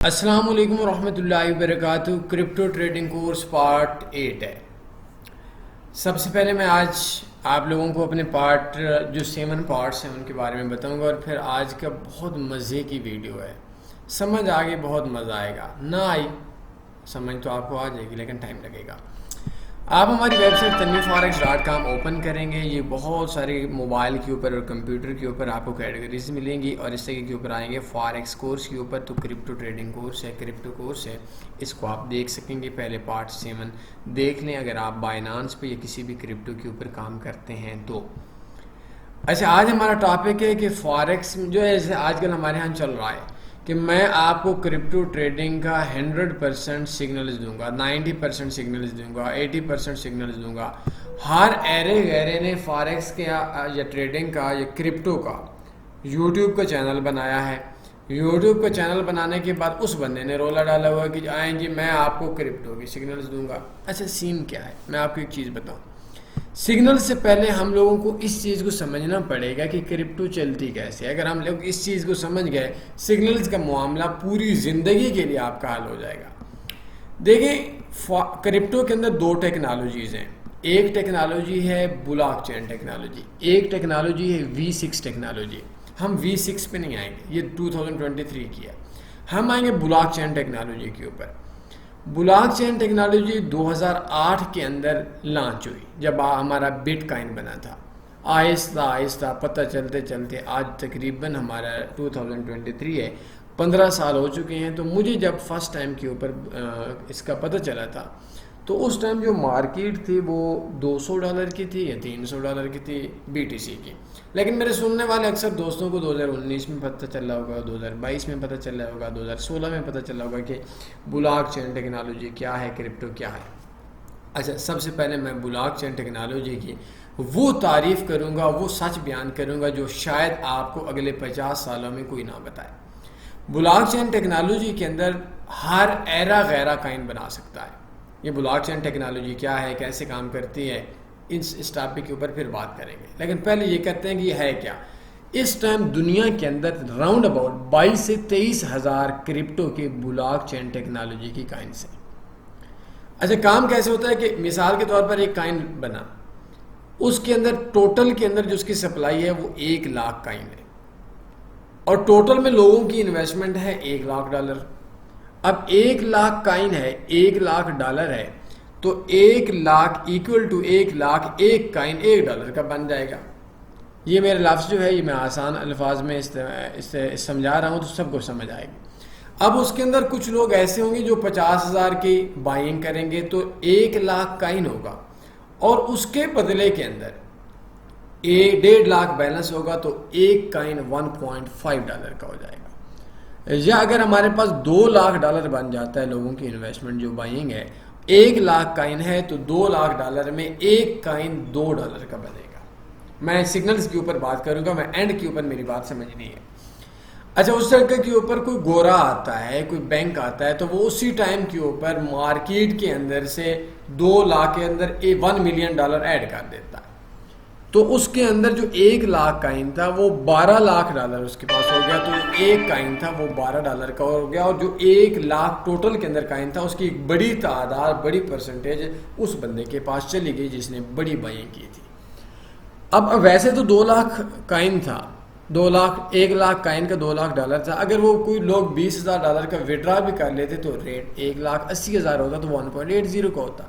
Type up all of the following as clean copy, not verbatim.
السلام علیکم ورحمۃ اللہ وبرکاتہ۔ کرپٹو ٹریڈنگ کورس پارٹ 8 ہے۔ سب سے پہلے میں آج آپ لوگوں کو اپنے جو 7 پارٹس ہیں ان کے بارے میں بتاؤں گا، اور پھر آج کا بہت مزے کی ویڈیو ہے، سمجھ آگے بہت مزہ آئے گا، نہ آئی سمجھ تو آپ کو آ جائے گی لیکن ٹائم لگے گا۔ آپ ہماری ویب سائٹ tanveerforex.com اوپن کریں گے، یہ بہت سارے موبائل کے اوپر اور کمپیوٹر کے اوپر آپ کو کیٹیگریز ملیں گی، اور اس طریقے کے اوپر آئیں گے فارکس کورس کے اوپر، تو کرپٹو ٹریڈنگ کورس ہے، کرپٹو کورس ہے، اس کو آپ دیکھ سکیں گے۔ پہلے پارٹ 7 دیکھ لیں اگر آپ بائنانس پہ یا کسی بھی کرپٹو کے اوپر کام کرتے ہیں تو۔ اچھا، آج ہمارا ٹاپک ہے کہ فارکس جو ہے آج کل ہمارے ہاں چل رہا ہے کہ میں آپ کو کرپٹو ٹریڈنگ کا 100% سگنلز دوں گا، 90% سگنلز دوں گا، 80% سگنلز دوں گا۔ ہر ایرے غیرے نے فارکس کے یا ٹریڈنگ کا یا کرپٹو کا یوٹیوب کا چینل بنایا ہے۔ یوٹیوب کا چینل بنانے کے بعد اس بندے نے رولا ڈالا ہوا ہے کہ آئیں جی میں آپ کو کرپٹو کی سگنلز دوں گا۔ اچھا، سین کیا ہے میں آپ کو ایک چیز بتاؤں۔ سگنل سے پہلے ہم لوگوں کو اس چیز کو سمجھنا پڑے گا کہ کرپٹو چلتی کیسے ہے۔ اگر ہم لوگ اس چیز کو سمجھ گئے، سگنلز کا معاملہ پوری زندگی کے لیے آپ کا حل ہو جائے گا۔ دیکھیں، کرپٹو کے اندر 2 ٹیکنالوجیز ہیں۔ ایک ٹیکنالوجی ہے بلاک چین ٹیکنالوجی، ایک ٹیکنالوجی ہے V6 ٹیکنالوجی۔ ہم V6 پہ نہیں آئیں گے، یہ 2023 کی ہے، ہم آئیں گے بلاک چین ٹیکنالوجی کے اوپر۔ بلاک چین ٹیکنالوجی 2008 کے اندر لانچ ہوئی جب ہمارا بٹ کائن بنا تھا۔ آہستہ آہستہ پتہ چلتے چلتے آج تقریباً ہمارا 2023 ہے، 15 سال ہو چکے ہیں۔ تو مجھے جب فرسٹ ٹائم کے اوپر اس کا پتہ چلا تھا تو اس ٹائم جو مارکیٹ تھی وہ $200 کی تھی یا $300 کی تھی BTC کی، لیکن میرے سننے والے اکثر دوستوں کو 2019 میں پتہ چلا ہوگا، 2022 میں پتہ چلا ہوگا، 2016 میں پتہ چلا ہوگا کہ بلاک چین ٹیکنالوجی کیا ہے، کرپٹو کیا ہے۔ اچھا، سب سے پہلے میں بلاک چین ٹیکنالوجی کی وہ تعریف کروں گا، وہ سچ بیان کروں گا جو شاید آپ کو اگلے 50 سالوں میں کوئی نہ بتائے۔ بلاک چین ٹیکنالوجی کے اندر ہر ایرا غیرہ کائن بنا سکتا ہے۔ یہ بلاک چین ٹیکنالوجی کیا ہے، کیسے کام کرتی ہے، اس ٹاپک کے اوپر پھر بات کریں گے، لیکن پہلے یہ کہتے ہیں کہ یہ ہے کیا۔ اس ٹائم دنیا کے اندر راؤنڈ اباؤٹ 22 سے 23 ہزار کرپٹو کے بلاک چین ٹیکنالوجی کی کائنس ہیں۔ اچھا، کام کیسے ہوتا ہے کہ مثال کے طور پر ایک کائن بنا، اس کے اندر ٹوٹل کے اندر جو اس کی سپلائی ہے وہ 1 لاکھ کائن ہے، اور ٹوٹل میں لوگوں کی انویسٹمنٹ ہے $1 لاکھ۔ اب 1 لاکھ کائن ہے، $1 لاکھ ہے، تو 1 لاکھ ایکول ٹو 1 لاکھ، ایک کائن $1 کا بن جائے گا۔ یہ میرے لفظ جو ہے یہ میں آسان الفاظ میں سمجھا رہا ہوں تو سب کو سمجھ آئے گی۔ اب اس کے اندر کچھ لوگ ایسے ہوں گے جو 50,000 کی بائنگ کریں گے تو 1 لاکھ کائن ہوگا، اور اس کے بدلے کے اندر 1.5 لاکھ بیلنس ہوگا، تو ایک کائن $1.5 کا ہو جائے گا۔ یا اگر ہمارے پاس $2 لاکھ بن جاتا ہے لوگوں کی انویسٹمنٹ جو بائنگ ہے، 1 لاکھ کائن ہے تو $2 لاکھ میں ایک کائن $2 کا بنے گا۔ میں سگنلز کے اوپر بات کروں گا، میں اینڈ کے اوپر میری بات سمجھنی ہے۔ اچھا، اس طرح کے اوپر کوئی گورا آتا ہے، کوئی بینک آتا ہے، تو وہ اسی ٹائم کے اوپر مارکیٹ کے اندر سے 2 لاکھ کے اندر $1 ملین ایڈ کر دیتا ہے، تو اس کے اندر جو 1 لاکھ کائن تھا وہ $12 لاکھ اس کے پاس ہو گیا، تو ایک کائن تھا وہ $12 کا ہو گیا، اور جو 1 لاکھ ٹوٹل کے اندر کائن تھا اس کی ایک بڑی تعداد، بڑی پرسنٹیج اس بندے کے پاس چلی گئی جس نے بڑی بائنگ کی تھی۔ اب ویسے تو 2 لاکھ کائن تھا، 1 لاکھ کائن کا $2 لاکھ تھا، اگر وہ کوئی لوگ $20,000 کا وڈرا بھی کر لیتے تو ریٹ 1,80,000 ہوتا، تو 1.80 کا ہوتا۔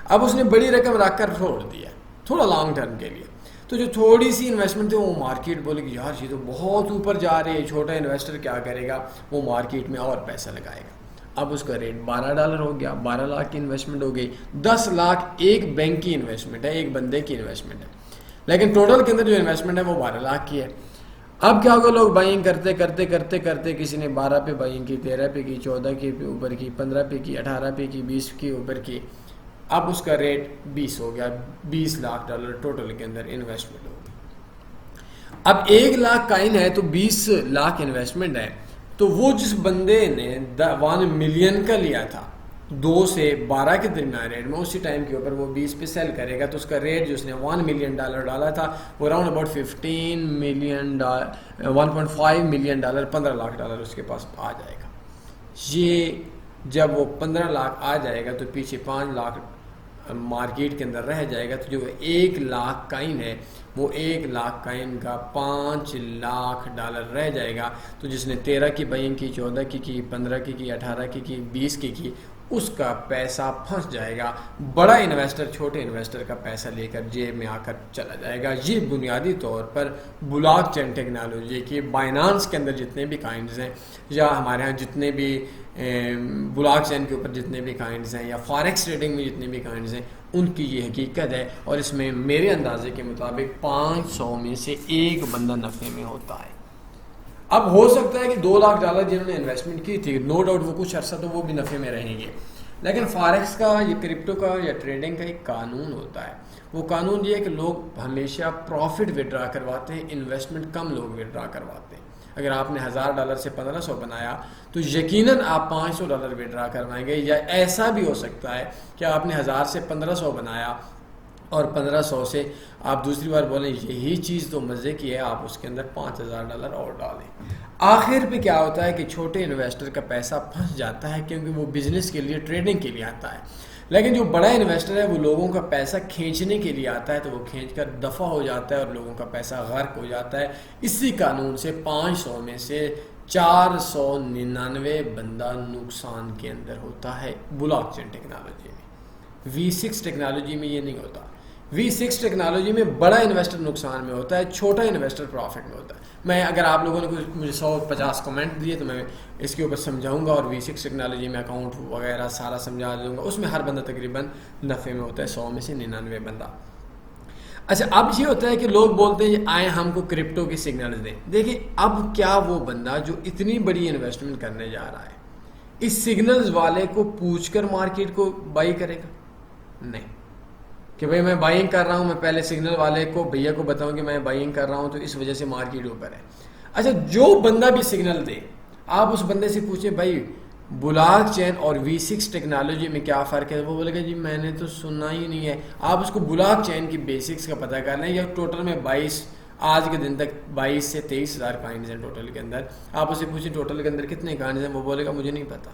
اب اس نے بڑی رقم رکھ کر چھوڑ دیا تھوڑا لانگ ٹرم کے لیے، تو جو تھوڑی سی انویسٹمنٹ تھی وہ مارکیٹ بولے کہ یار یہ تو بہت اوپر جا رہی ہے، چھوٹا انویسٹر کیا کرے گا، وہ مارکیٹ میں اور پیسہ لگائے گا۔ اب اس کا ریٹ $12 ہو گیا، 12 لاکھ کی انویسٹمنٹ ہو گئی، 10 لاکھ ایک بینک کی انویسٹمنٹ ہے، ایک بندے کی انویسٹمنٹ ہے، لیکن ٹوٹل کے اندر جو انویسٹمنٹ ہے وہ 12 لاکھ کی ہے۔ اب کیا ہوگا، لوگ بائنگ کرتے کرتے کرتے کرتے کسی نے 12 پہ بائنگ کی، 13 پہ کی، 14 کے اوپر کی، 15 پہ کی، 18 پہ کی، 20 کے اوپر کی، اب اس کا ریٹ 20 ہو گیا، $20 لاکھ ٹوٹل کے اندر انویسٹمنٹ ہوگی۔ اب 1 لاکھ کائن ہے تو 20 لاکھ انویسٹمنٹ ہے، تو وہ جس بندے نے 1 ملین کا لیا تھا 2 سے 12 کے درمیان ریٹ میں، اسی ٹائم کے اوپر وہ 20 پہ سیل کرے گا، تو اس کا ریٹ جو اس نے $1 ملین ڈالا تھا وہ round about 15 million $1.5 million $15 lakh اس کے پاس آ جائے گا۔ یہ جب وہ 15 لاکھ آ جائے گا تو پیچھے 5 لاکھ مارکیٹ کے اندر رہ جائے گا، تو جو 1 لاکھ کائن ہے وہ 1 لاکھ کائن کا 5 لاکھ ڈالر رہ جائے گا. تو جس نے 13 کی بائنگ کی، 14 کی 15 کی 18 کی 20 کی اس کا پیسہ پھنس جائے گا. بڑا انویسٹر چھوٹے انویسٹر کا پیسہ لے کر جیب میں آ کر چلا جائے گا. یہ بنیادی طور پر بلاک چین ٹیکنالوجی کی بائنانس کے اندر جتنے بھی کائنز ہیں، یا ہمارے ہاں جتنے بھی بلاک چین کے اوپر جتنے بھی کائنز ہیں، یا فارکس ٹریڈنگ میں جتنے بھی کائنز ہیں، ان کی یہ حقیقت ہے. اور اس میں میرے اندازے کے مطابق 500 میں سے ایک بندہ نفع میں ہوتا ہے. اب ہو سکتا ہے کہ 2 لاکھ ڈالر جنہوں نے انویسٹمنٹ کی تھی، نو ڈاؤٹ وہ کچھ عرصہ تو وہ بھی نفع میں رہیں گے، لیکن فارکس کا، یہ کرپٹو کا یا ٹریڈنگ کا ایک قانون ہوتا ہے. وہ قانون یہ ہے کہ لوگ ہمیشہ پروفٹ وڈرا کرواتے ہیں، انویسٹمنٹ کم لوگ وڈرا کرواتے ہیں. اگر آپ نے $1000 سے 1500 بنایا تو یقیناً آپ $500 وڈرا کروائیں گے. یا ایسا بھی ہو سکتا ہے کہ آپ نے 1000 سے 1500 بنایا اور 1500 سے آپ دوسری بار بولیں یہی چیز تو مزے کی ہے، آپ اس کے اندر $5000 اور ڈالیں. آخر پہ کیا ہوتا ہے کہ چھوٹے انویسٹر کا پیسہ پھنس جاتا ہے، کیونکہ وہ بزنس کے لیے، ٹریڈنگ کے لیے آتا ہے. لیکن جو بڑا انویسٹر ہے وہ لوگوں کا پیسہ کھینچنے کے لیے آتا ہے، تو وہ کھینچ کر دفع ہو جاتا ہے اور لوگوں کا پیسہ غرق ہو جاتا ہے. اسی قانون سے 500 میں سے 499 بندہ نقصان کے اندر ہوتا ہے بلاک چین ٹیکنالوجی میں. V6 ٹیکنالوجی میں یہ نہیں ہوتا. V6 ٹیکنالوجی میں بڑا انویسٹر نقصان میں ہوتا ہے، چھوٹا انویسٹر پروفٹ میں ہوتا ہے. میں اگر آپ لوگوں نے مجھے 150 کمنٹ دیے تو میں اس کے اوپر سمجھاؤں گا، اور V6 ٹیکنالوجی میں اکاؤنٹ وغیرہ سارا سمجھا دوں گا. اس میں ہر بندہ تقریباً نفع میں ہوتا ہے، 100 میں سے 99 بندہ. اچھا، اب یہ ہوتا ہے کہ لوگ بولتے ہیں آئیں ہم کو کرپٹو کی سگنلز دیں. دیکھیں اب کیا وہ بندہ جو اتنی بڑی انویسٹمنٹ کرنے جا رہا ہے اس سگنلز والے کو پوچھ کر مارکیٹ کو بائی کرے گا؟ نہیں، کہ بھئی میں بائنگ کر رہا ہوں، میں پہلے سگنل والے کو، بھیا کو بتاؤں کہ میں بائنگ کر رہا ہوں تو اس وجہ سے مارکیٹ اوپر ہے. اچھا، جو بندہ بھی سگنل دے آپ اس بندے سے پوچھیں بھائی بلاک چین اور V6 ٹیکنالوجی میں کیا فرق ہے؟ وہ بولے گا جی میں نے تو سنا ہی نہیں ہے. آپ اس کو بلاک چین کی بیسکس کا پتہ کر لیں. یا ٹوٹل میں 22 آج کے دن تک 22 سے 23 ہزار کائنز ہیں ٹوٹل کے اندر. آپ اسے پوچھیں ٹوٹل کے اندر کتنے کائنز ہیں، وہ بولے گا مجھے نہیں پتا.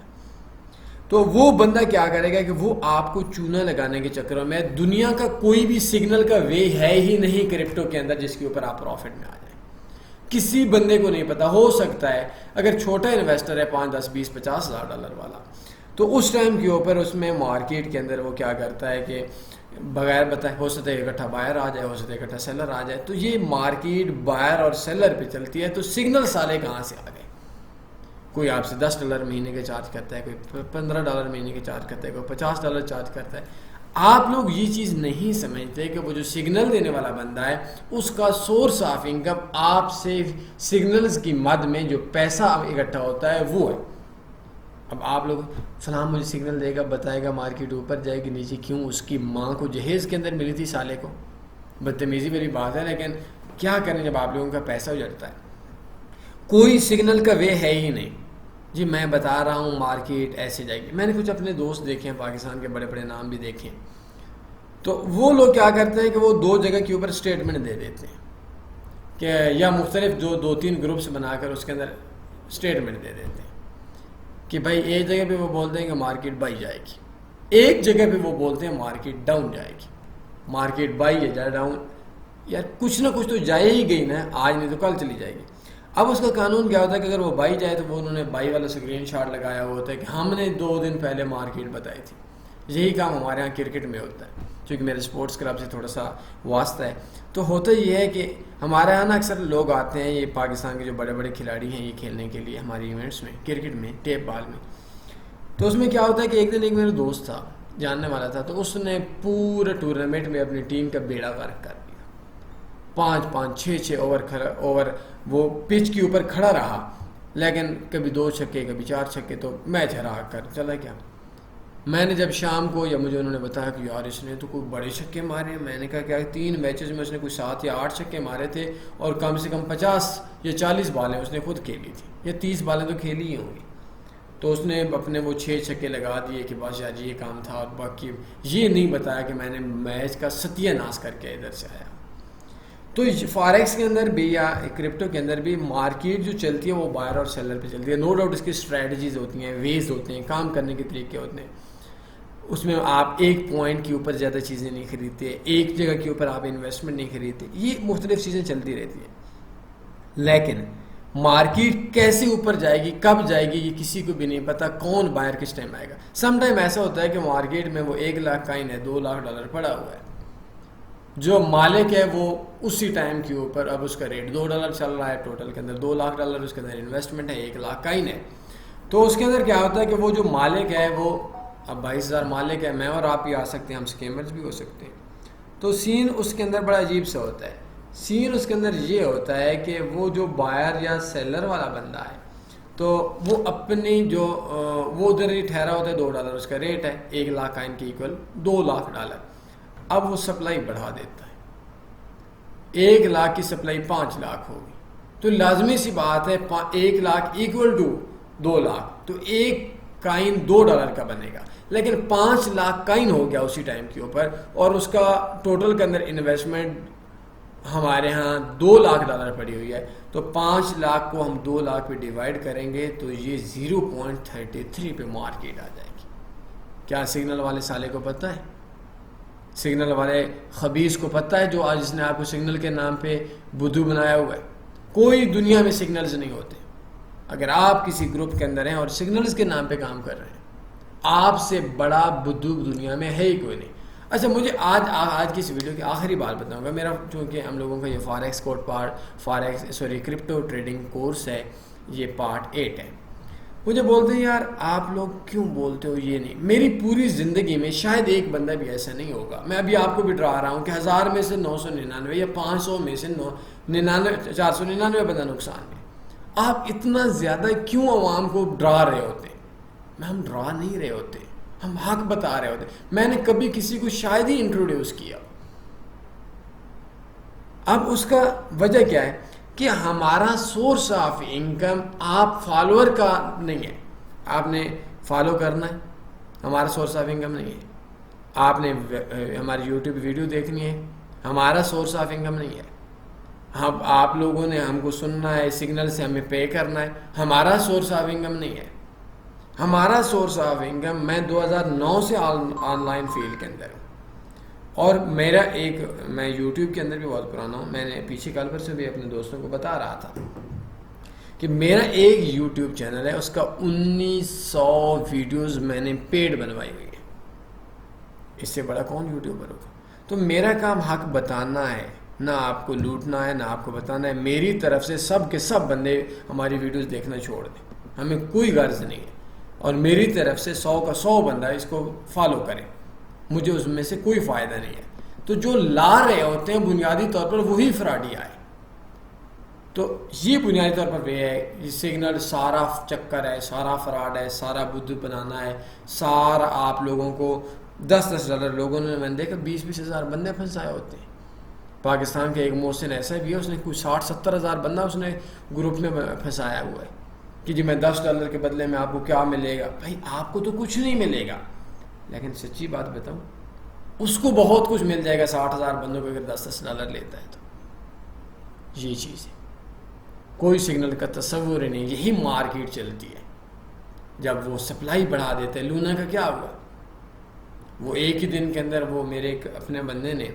تو وہ بندہ کیا کرے گا کہ وہ آپ کو چونا لگانے کے چکروں میں، دنیا کا کوئی بھی سگنل کا وے ہے ہی نہیں کرپٹو کے اندر جس کے اوپر آپ پروفٹ میں آ جائیں. کسی بندے کو نہیں پتا. ہو سکتا ہے اگر چھوٹا انویسٹر ہے 5 10 20 50 ہزار ڈالر والا، تو اس ٹائم کے اوپر اس میں مارکیٹ کے اندر وہ کیا کرتا ہے کہ بغیر بتائے ہو سکتا ہے اکٹھا بائر آ جائے، ہو سکتا ہے اکٹھا سیلر آ جائے. تو یہ مارکیٹ بائر اور سیلر پہ چلتی ہے. تو سگنل سارے کہاں سے آ گئے؟ کوئی آپ سے $10 مہینے کے چارج کرتا ہے، کوئی $15 مہینے کے چارج کرتا ہے، کوئی $50 چارج کرتا ہے. آپ لوگ یہ چیز نہیں سمجھتے کہ وہ جو سگنل دینے والا بندہ ہے اس کا سورس آف انکم آپ سے سگنلز کی مد میں جو پیسہ اکٹھا ہوتا ہے وہ ہے. اب آپ لوگ فلاں مجھے سگنل دے گا، بتائے گا مارکیٹ اوپر جائے گی نیچے، کیوں؟ اس کی ماں کو جہیز کے اندر ملی تھی سالے کو. بدتمیزی والی بات ہے، لیکن کیا کریں جب آپ لوگوں کا پیسہ اجڑتا ہے. کوئی سگنل کا وے ہے ہی نہیں. جی میں بتا رہا ہوں مارکیٹ ایسے جائے گی. میں نے کچھ اپنے دوست دیکھے ہیں، پاکستان کے بڑے بڑے نام بھی دیکھے ہیں. تو وہ لوگ کیا کرتے ہیں کہ وہ 2 جگہ کے اوپر اسٹیٹمنٹ دے دیتے ہیں کہ یا مختلف جو 2-3 گروپس بنا کر اس کے اندر اسٹیٹمنٹ دے دیتے ہیں کہ بھائی ایک جگہ پہ وہ بولتے ہیں کہ مارکیٹ بائی جائے گی، ایک جگہ پہ وہ بولتے ہیں مارکیٹ ڈاؤن جائے گی. مارکیٹ بائی ہے جائے ڈاؤن، یار کچھ نہ کچھ تو جائے ہی گئی نا، آج نہیں تو کل چلی جائے گی. اب اس کا قانون کیا ہوتا ہے کہ اگر وہ بائی جائے تو وہ انہوں نے بائی والا اسکرین شاٹ لگایا ہوا ہوتا ہے کہ ہم نے 2 دن پہلے مارکیٹ بتائی تھی. یہی کام ہمارے ہاں کرکٹ میں ہوتا ہے، چونکہ میرے سپورٹس کلب سے تھوڑا سا واسطہ ہے. تو ہوتا یہ ہے کہ ہمارے یہاں نا اکثر لوگ آتے ہیں، یہ پاکستان کے جو بڑے بڑے کھلاڑی ہیں یہ کھیلنے کے لیے ہماری ایونٹس میں، کرکٹ میں، ٹیپ بال میں. تو اس میں کیا ہوتا ہے کہ ایک دن ایک میرا دوست تھا، جاننے والا تھا، تو اس نے پورے ٹورنامنٹ میں اپنی ٹیم کا بیڑا غرق کر دیا. 5-5 6-6 اوور وہ پچ کے اوپر کھڑا رہا، لیکن کبھی 2 چھکے کبھی 4 چھکے، تو میچ ہرا کر چلا گیا. میں نے جب شام کو یا مجھے انہوں نے بتایا کہ یار اس نے تو کوئی بڑے چھکے مارے ہیں، میں نے کہا کیا 3 میچز میں اس نے کوئی 7 یا 8 چھکے مارے تھے، اور کم سے کم 50 یا 40 بالیں اس نے خود کھیلی تھی، یا 30 بالیں تو کھیلی ہی ہوں گی. تو اس نے اپنے وہ 6 چھکے لگا دیے کہ بس یار یہ کام تھا، اور باقی یہ نہیں بتایا کہ میں نے میچ کا ستیہ ناش کر کے ادھر سے آیا. تو فاریکس کے اندر بھی یا کرپٹو کے اندر بھی مارکیٹ جو چلتی ہے وہ بائر اور سیلر پہ چلتی ہے. نو ڈاؤٹ اس کی اسٹریٹجیز ہوتی ہیں, ویز ہوتے ہیں, کام کرنے کے طریقے ہوتے ہیں. اس میں آپ ایک پوائنٹ کے اوپر زیادہ چیزیں نہیں خریدتے, ایک جگہ کے اوپر آپ انویسٹمنٹ نہیں خریدتے, یہ مختلف چیزیں چلتی رہتی ہیں. لیکن مارکیٹ کیسے اوپر جائے گی, کب جائے گی, یہ کسی کو بھی نہیں پتا. کون بائر کس ٹائم آئے گا. سم ٹائم ایسا ہوتا ہے کہ مارکیٹ میں وہ 1 لاکھ کائن ہے, 2 لاکھ ڈالر پڑا ہوا ہے, جو مالک ہے وہ اسی ٹائم کے اوپر اب اس کا ریٹ $2 چل رہا ہے, ٹوٹل کے اندر $2 لاکھ اس کے اندر انویسٹمنٹ ہے, 1 لاکھ کائن ہے. تو اس کے اندر کیا ہوتا ہے کہ وہ جو مالک ہے وہ اب 22,000 مالک ہے, میں اور آپ بھی آ سکتے ہیں, ہم اسکیمرز بھی ہو سکتے ہیں. تو سین اس کے اندر بڑا عجیب سا ہوتا ہے. سین اس کے اندر یہ ہوتا ہے کہ وہ جو بائر یا سیلر والا بندہ ہے تو وہ اپنی جو وہ ادھر ہی ٹھہرا ہوتا ہے, $2 اس کا ریٹ ہے, 1 لاکھ کائن کے ایکول $2 لاکھ. اب وہ سپلائی بڑھا دیتا ہے, 1 لاکھ کی سپلائی 5 لاکھ ہوگی, تو لازمی سی بات ہے 1 لاکھ ایکول ٹو 2 لاکھ, تو ایک کائن $2 کا بنے گا. لیکن 5 لاکھ کائن ہو گیا اسی ٹائم کے اوپر, اور اس کا ٹوٹل کے اندر انویسٹمنٹ ہمارے ہاں $2 لاکھ پڑی ہوئی ہے. تو 5 لاکھ کو ہم 2 لاکھ پہ ڈیوائڈ کریں گے تو یہ 0.33 پہ مارکیٹ آ جائے گی. کیا سگنل والے سالے کو پتہ ہے؟ سگنل والے خبیث کو پتہ ہے جو آج اس نے آپ کو سگنل کے نام پہ بدھو بنایا ہوا ہے؟ کوئی دنیا میں سگنلز نہیں ہوتے. اگر آپ کسی گروپ کے اندر ہیں اور سگنلز کے نام پہ کام کر رہے ہیں, آپ سے بڑا بدھو دنیا میں ہے ہی کوئی نہیں. اچھا, مجھے آج کی اس ویڈیو کی آخری بات بتاؤں گا. میرا چونکہ ہم لوگوں کا یہ کرپٹو ٹریڈنگ کورس ہے, یہ پارٹ 8 ہے. مجھے بولتے ہیں یار آپ لوگ کیوں بولتے ہو یہ نہیں. میری پوری زندگی میں شاید ایک بندہ بھی ایسا نہیں ہوگا, میں ابھی آپ کو بھی ڈرا رہا ہوں کہ 1000 میں سے 999 یا 500 میں سے 499 بندہ نقصان میں. آپ اتنا زیادہ کیوں عوام کو ڈرا رہے ہوتے ہیں؟ ہم ڈرا نہیں رہے ہوتے, ہم حق بتا رہے ہوتے. میں نے کبھی کسی کو شاید ہی انٹروڈیوس کیا. اب اس کا وجہ کیا ہے کہ ہمارا سورس آف انکم آپ فالوور کا نہیں ہے. آپ نے فالو کرنا ہے, ہمارا سورس آف انکم نہیں ہے. آپ نے ہماری یوٹیوب ویڈیو دیکھنی ہے, ہمارا سورس آف انکم نہیں ہے. آپ لوگوں نے ہم کو سننا ہے, سگنل سے ہمیں پے کرنا ہے, ہمارا سورس آف انکم نہیں ہے. ہمارا سورس آف انکم, میں 2009 سے آن لائن فیلڈ کے اندر ہوں, اور میرا میں یوٹیوب کے اندر بھی بہت پرانا ہوں. میں نے پیچھے کل پر سے بھی اپنے دوستوں کو بتا رہا تھا کہ میرا ایک یوٹیوب چینل ہے, اس کا 1900 ویڈیوز میں نے پیڈ بنوائی ہوئی ہے. اس سے بڑا کون یوٹیوبر ہوگا؟ تو میرا کام حق بتانا ہے, نہ آپ کو لوٹنا ہے, نہ آپ کو بتانا ہے. میری طرف سے سب کے سب بندے ہماری ویڈیوز دیکھنا چھوڑ دیں, ہمیں کوئی غرض نہیں ہے. اور میری طرف سے 100 کا 100 بندہ اس کو فالو کرے, مجھے اس میں سے کوئی فائدہ نہیں ہے. تو جو لا رہے ہوتے ہیں بنیادی طور پر وہی فراڈی آئے. تو یہ بنیادی طور پر یہ ہے, یہ سگنل سارا چکر ہے, سارا فراڈ ہے, سارا بدھ بنانا ہے, سارا آپ لوگوں کو $10 لوگوں نے, میں نے دیکھا 20-20 ہزار بندے پھنسائے ہوتے ہیں. پاکستان کے ایک محسن ایسا بھی ہے, اس نے کوئی 60-70 ہزار بندہ اس نے گروپ میں پھنسایا ہوا ہے کہ جی میں $10 کے بدلے میں آپ کو کیا ملے گا. بھائی آپ کو تو کچھ نہیں ملے گا, لیکن سچی بات بتاؤں اس کو بہت کچھ مل جائے گا. 60,000 بندوں کو اگر $10 لیتا ہے تو یہ چیز ہے, کوئی سگنل کا تصور ہی نہیں. یہی مارکیٹ چلتی ہے. جب وہ سپلائی بڑھا دیتے ہیں, لونا کا کیا ہوا, وہ ایک ہی دن کے اندر وہ میرے ایک اپنے بندے نے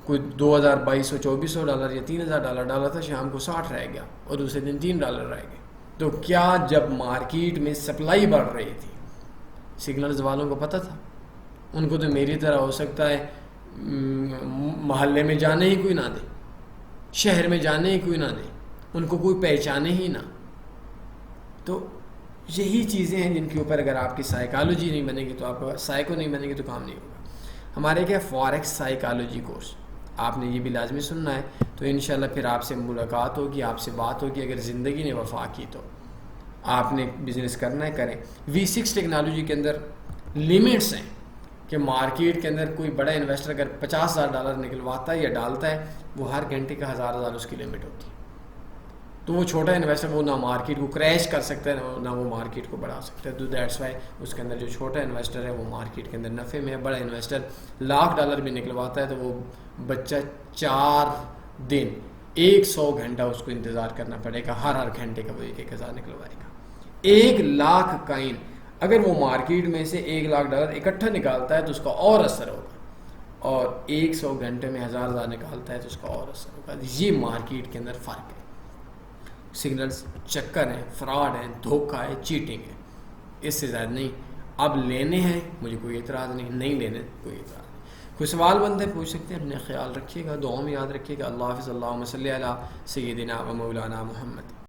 کوئی $2,200-2,400 یا $3,000 ڈالا تھا, شام کو 60 رہ گیا اور دوسرے دن $3 رہ گئے. تو کیا جب مارکیٹ میں سپلائی بڑھ رہی تھی, سگنلز والوں کو پتہ تھا. ان کو تو میری طرح ہو سکتا ہے محلے میں جانے ہی کوئی نہ دے, شہر میں جانے ہی کوئی نہ دے, ان کو کوئی پہچانے ہی نہ. تو یہی چیزیں ہیں جن کے اوپر اگر آپ کی سائیکالوجی نہیں بنے گی, تو آپ کا سائیکو نہیں بنے گی تو کام نہیں ہوگا. ہمارے کیا فوریکس سائیکالوجی کورس, آپ نے یہ بھی لازمی سننا ہے. تو انشاءاللہ پھر آپ سے ملاقات ہوگی, آپ سے بات ہوگی. اگر زندگی نے وفا کی تو آپ نے بزنس کرنا ہے کریں. V6 ٹیکنالوجی کے اندر لیمٹس ہیں کہ مارکیٹ کے اندر کوئی بڑا انویسٹر اگر $50,000 نکلواتا ہے یا ڈالتا ہے, وہ ہر گھنٹے کا 1,000 اس کی لمٹ ہوتی ہے. تو وہ چھوٹا انویسٹر وہ نہ مارکیٹ کو کریش کر سکتا ہے, نہ وہ مارکیٹ کو بڑھا سکتا ہے. تو دیٹس وائی اس کے اندر جو چھوٹا انویسٹر ہے وہ مارکیٹ کے اندر نفع میں ہے. بڑا انویسٹر $1,00,000 بھی نکلواتا ہے تو وہ بچہ 4 دن 100 گھنٹہ اس کو انتظار کرنا پڑے گا، ہر گھنٹے کا وہ 1,000 نکلوائے گا۔ 1,00,000 کائن اگر وہ مارکیٹ میں سے $1,00,000 اکٹھا نکالتا ہے تو اس کا اور اثر ہوگا، اور 100 گھنٹے میں 1,000 نکالتا ہے تو اس کا اور اثر ہوگا۔ یہ مارکیٹ کے اندر فرق ہے۔ سگنلز چکر ہیں، فراڈ ہیں، دھوکہ ہے، چیٹنگ ہے، اس سے زیادہ نہیں۔ اب لینے ہیں مجھے کوئی اعتراض نہیں، نہیں لینے کوئی اعتراض نہیں۔ کوئی سوال بندے پوچھ سکتے ہیں، اپنے خیال رکھیے گا، دعاؤں میں یاد رکھیے گا۔ اللہ حافظ۔ اللہم صلی علی سیدنا و مولانا محمد۔